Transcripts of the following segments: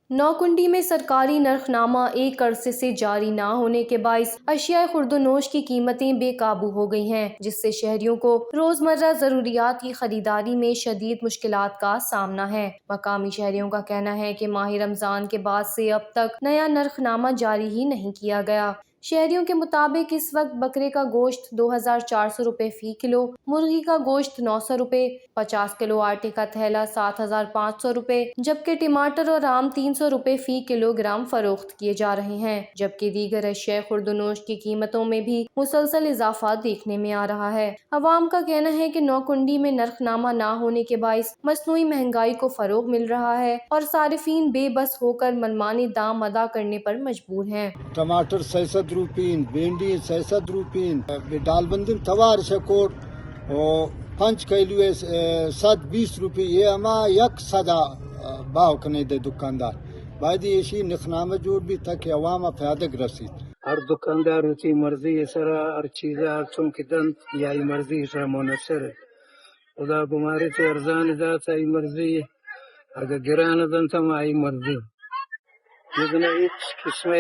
نوکنڈی میں سرکاری نرخنامہ ایک عرصے سے جاری نہ ہونے کے باعث اشیاء خورد و نوش کی قیمتیں بے قابو ہو گئی ہیں، جس سے شہریوں کو روزمرہ ضروریات کی خریداری میں شدید مشکلات کا سامنا ہے۔ مقامی شہریوں کا کہنا ہے کہ ماہ رمضان کے بعد سے اب تک نیا نرخنامہ جاری ہی نہیں کیا گیا۔ شہریوں کے مطابق اس وقت بکرے کا گوشت 2400 روپے فی کلو، مرغی کا گوشت 900 روپے، 50 کلو آٹے کا تھیلا 7500 روپے، جبکہ ٹماٹر اور آم 300 روپے فی کلو گرام فروخت کیے جا رہے ہیں، جبکہ دیگر اشیاء خورد و نوش کی قیمتوں میں بھی مسلسل اضافہ دیکھنے میں آ رہا ہے۔ عوام کا کہنا ہے کہ نوکنڈی میں نرخنامہ نہ ہونے کے باعث مصنوعی مہنگائی کو فروغ مل رہا ہے اور صارفین بے بس ہو کر منمانی دام ادا کرنے پر مجبور ہیں۔ ٹماٹر 600 روپین، بھنڈی 600 روپین، ڈال بندن توار شکوٹ اور 5 کلو 120 روپے، یہ اما یک صدا باو کنے دے دکاندار بعدی ایشی نخنامہ جوڑ بھی تھا کہ عوام فیادق رسید۔ ہر دکاندار اسی مرضی سرا ہر چیز ہر چونکی دن یا مرضی سرا منحصر ہے۔ خدا گمارے سے ارزان ذات آئی مرضی اگر گران دن تم آئی مرضی لیکن اس قسم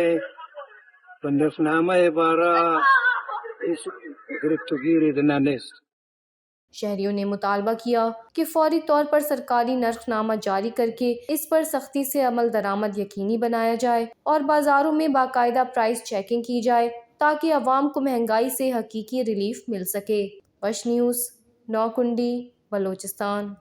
نرخنامہ بارہ اس گرفت گیری دنا نیست۔ شہریوں نے مطالبہ کیا کہ فوری طور پر سرکاری نرخنامہ جاری کر کے اس پر سختی سے عمل درآمد یقینی بنایا جائے اور بازاروں میں باقاعدہ پرائس چیکنگ کی جائے تاکہ عوام کو مہنگائی سے حقیقی ریلیف مل سکے۔ وش نیوز، نوکنڈی، بلوچستان۔